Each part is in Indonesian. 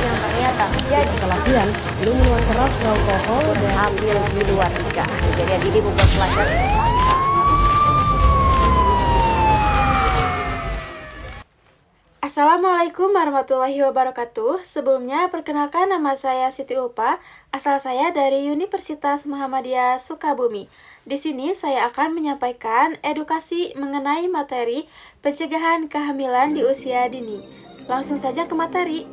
yang ternyata Jadi kelahiran belum minuman keras, alkohol, dan hamil di luar nikah. Kejadian ini membuat pelajar Assalamualaikum warahmatullahi wabarakatuh. Sebelumnya, perkenalkan nama saya Siti Ulpa. Asal saya dari Universitas Muhammadiyah Sukabumi. Di sini saya akan menyampaikan edukasi mengenai materi pencegahan kehamilan di usia dini. Langsung saja ke materi.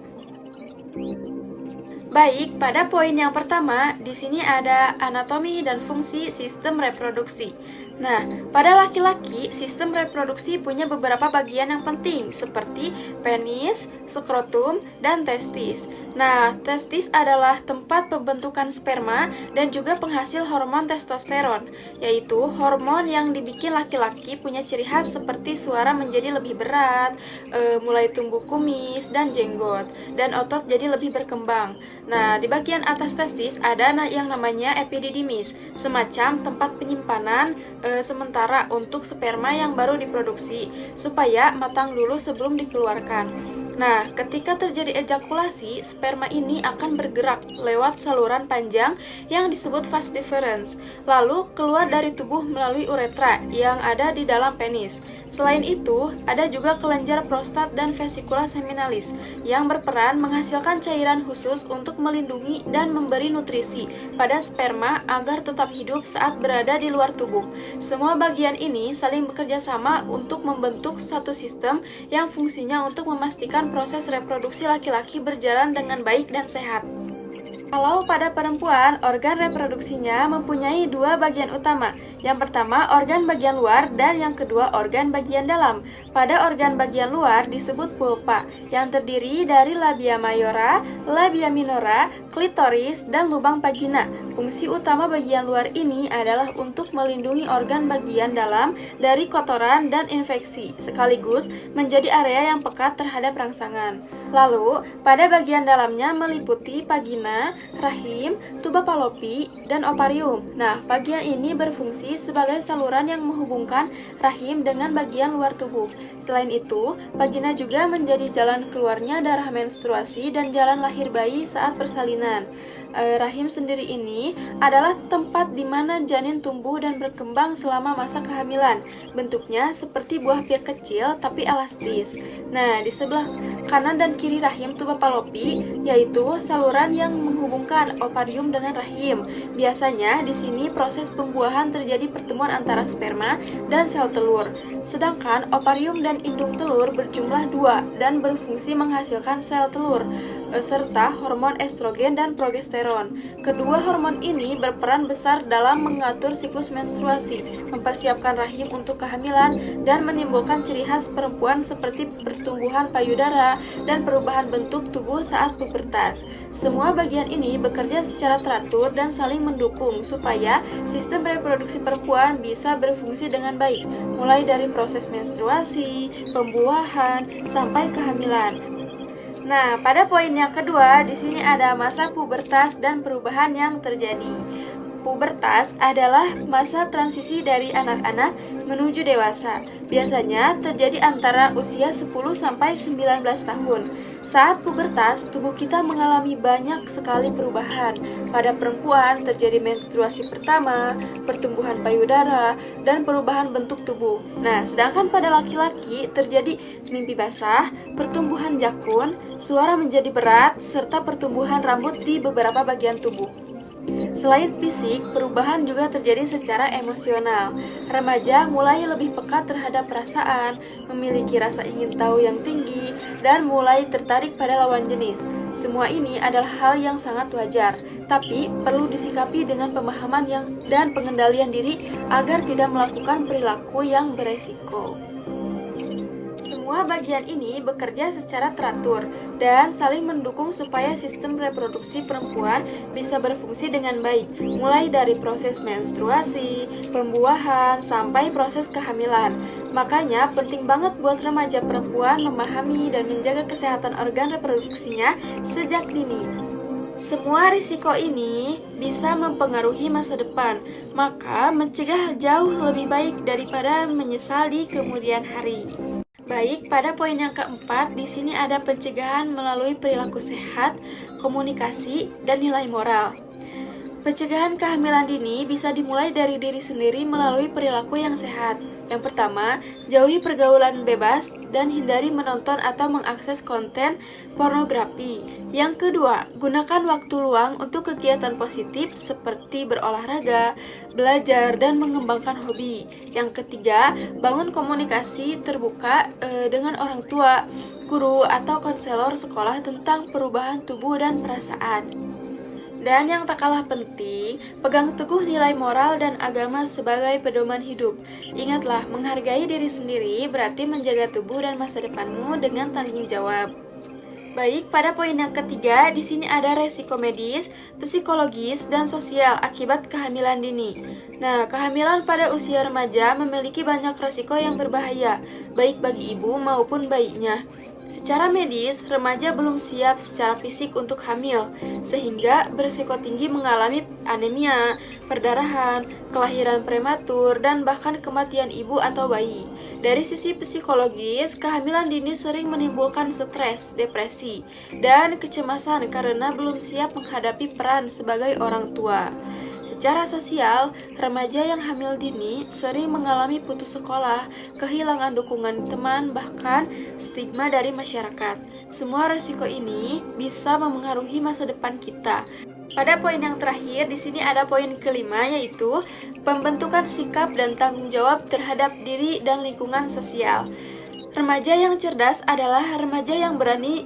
Baik, pada poin yang pertama, di sini ada anatomi dan fungsi sistem reproduksi. Nah, pada laki-laki, sistem reproduksi punya beberapa bagian yang penting, seperti penis, skrotum, dan testis. Nah, testis adalah tempat pembentukan sperma dan juga penghasil hormon testosteron, yaitu hormon yang dibikin laki-laki punya ciri khas seperti suara menjadi lebih berat, mulai tumbuh kumis dan jenggot, dan otot jadi lebih berkembang. Nah, di bagian atas testis ada yang namanya epididymis, semacam tempat penyimpanan sementara untuk sperma yang baru diproduksi, supaya matang dulu sebelum dikeluarkan. Nah, ketika terjadi ejakulasi, sperma ini akan bergerak lewat saluran panjang yang disebut vas deferens, lalu keluar dari tubuh melalui uretra yang ada di dalam penis. Selain itu, ada juga kelenjar prostat dan vesikula seminalis yang berperan menghasilkan cairan khusus untuk melindungi dan memberi nutrisi pada sperma agar tetap hidup saat berada di luar tubuh. Semua bagian ini saling bekerja sama untuk membentuk satu sistem yang fungsinya untuk memastikan proses reproduksi laki-laki berjalan dengan baik dan sehat. Kalau pada perempuan, organ reproduksinya mempunyai dua bagian utama. Yang pertama, organ bagian luar, dan yang kedua, organ bagian dalam. Pada organ bagian luar disebut vulva, yang terdiri dari labia mayora, labia minora, klitoris, dan lubang vagina. Fungsi utama bagian luar ini adalah untuk melindungi organ bagian dalam dari kotoran dan infeksi, sekaligus menjadi area yang pekat terhadap rangsangan. Lalu, pada bagian dalamnya meliputi vagina, rahim, tuba palopi, dan ovarium. Nah, bagian ini berfungsi sebagai saluran yang menghubungkan rahim dengan bagian luar tubuh. Selain itu, vagina juga menjadi jalan keluarnya darah menstruasi dan jalan lahir bayi saat persalinan. Rahim sendiri ini adalah tempat di mana janin tumbuh dan berkembang selama masa kehamilan. Bentuknya seperti buah pir kecil tapi elastis. Nah, di sebelah kanan dan kiri rahim tuba palopi, yaitu saluran yang menghubungkan ovarium dengan rahim. Biasanya di sini proses pembuahan terjadi pertemuan antara sperma dan sel telur. Sedangkan ovarium dan indung telur berjumlah 2 dan berfungsi menghasilkan sel telur, serta hormon estrogen dan progesteron. Kedua hormon ini berperan besar dalam mengatur siklus menstruasi, mempersiapkan rahim untuk kehamilan, dan menimbulkan ciri khas perempuan seperti pertumbuhan payudara dan perubahan bentuk tubuh saat pubertas. Semua bagian ini bekerja secara teratur dan saling mendukung supaya sistem reproduksi perempuan bisa berfungsi dengan baik, mulai dari proses menstruasi, pembuahan, sampai kehamilan. Nah, pada poin yang kedua, di sini ada masa pubertas dan perubahan yang terjadi. Pubertas adalah masa transisi dari anak-anak menuju dewasa. Biasanya terjadi antara usia 10 sampai 19 tahun. Saat pubertas, tubuh kita mengalami banyak sekali perubahan. Pada perempuan terjadi menstruasi pertama, pertumbuhan payudara, dan perubahan bentuk tubuh. Nah, sedangkan pada laki-laki terjadi mimpi basah, pertumbuhan jakun, suara menjadi berat, serta pertumbuhan rambut di beberapa bagian tubuh. Selain fisik, perubahan juga terjadi secara emosional. Remaja mulai lebih peka terhadap perasaan, memiliki rasa ingin tahu yang tinggi, dan mulai tertarik pada lawan jenis. Semua ini adalah hal yang sangat wajar, tapi perlu disikapi dengan pemahaman dan pengendalian diri agar tidak melakukan perilaku yang beresiko. Semua bagian ini bekerja secara teratur dan saling mendukung supaya sistem reproduksi perempuan bisa berfungsi dengan baik, mulai dari proses menstruasi, pembuahan, sampai proses kehamilan. Makanya penting banget buat remaja perempuan memahami dan menjaga kesehatan organ reproduksinya sejak dini. Semua risiko ini bisa mempengaruhi masa depan, maka mencegah jauh lebih baik daripada menyesal di kemudian hari. Baik, pada poin yang keempat, di sini ada pencegahan melalui perilaku sehat, komunikasi, dan nilai moral. Pencegahan kehamilan dini bisa dimulai dari diri sendiri melalui perilaku yang sehat. Yang pertama, jauhi pergaulan bebas dan hindari menonton atau mengakses konten pornografi. Yang kedua, gunakan waktu luang untuk kegiatan positif seperti berolahraga, belajar, dan mengembangkan hobi. Yang ketiga, bangun komunikasi terbuka dengan orang tua, guru, atau konselor sekolah tentang perubahan tubuh dan perasaan. Dan yang tak kalah penting, pegang teguh nilai moral dan agama sebagai pedoman hidup. Ingatlah, menghargai diri sendiri berarti menjaga tubuh dan masa depanmu dengan tanggung jawab. Baik, pada poin yang ketiga, di sini ada resiko medis, psikologis, dan sosial akibat kehamilan dini. Nah, kehamilan pada usia remaja memiliki banyak resiko yang berbahaya, baik bagi ibu maupun bayinya. Secara medis, remaja belum siap secara fisik untuk hamil, sehingga berisiko tinggi mengalami anemia, perdarahan, kelahiran prematur, dan bahkan kematian ibu atau bayi. Dari sisi psikologis, kehamilan dini sering menimbulkan stres, depresi, dan kecemasan karena belum siap menghadapi peran sebagai orang tua. Secara sosial, remaja yang hamil dini sering mengalami putus sekolah, kehilangan dukungan teman, bahkan stigma dari masyarakat. Semua resiko ini bisa memengaruhi masa depan kita. Pada poin yang terakhir, di sini ada poin kelima, yaitu pembentukan sikap dan tanggung jawab terhadap diri dan lingkungan sosial. Remaja yang cerdas adalah remaja yang berani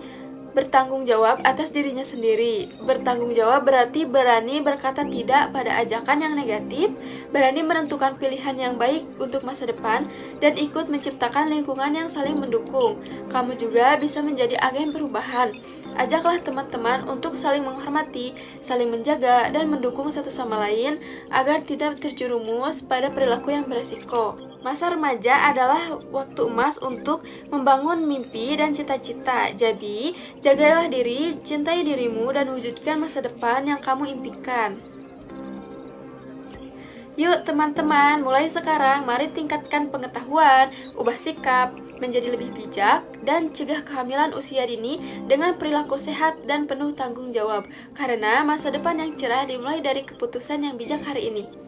bertanggung jawab atas dirinya sendiri. Bertanggung jawab berarti berani berkata tidak pada ajakan yang negatif, berani menentukan pilihan yang baik untuk masa depan, dan ikut menciptakan lingkungan yang saling mendukung. Kamu juga bisa menjadi agen perubahan. Ajaklah teman-teman untuk saling menghormati, saling menjaga, dan mendukung satu sama lain agar tidak terjerumus pada perilaku yang beresiko. Masa remaja adalah waktu emas untuk membangun mimpi dan cita-cita. Jadi, jagalah diri, cintai dirimu, dan wujudkan masa depan yang kamu impikan. Yuk teman-teman, mulai sekarang mari tingkatkan pengetahuan, ubah sikap, menjadi lebih bijak, dan cegah kehamilan usia dini dengan perilaku sehat dan penuh tanggung jawab. Karena masa depan yang cerah dimulai dari keputusan yang bijak hari ini.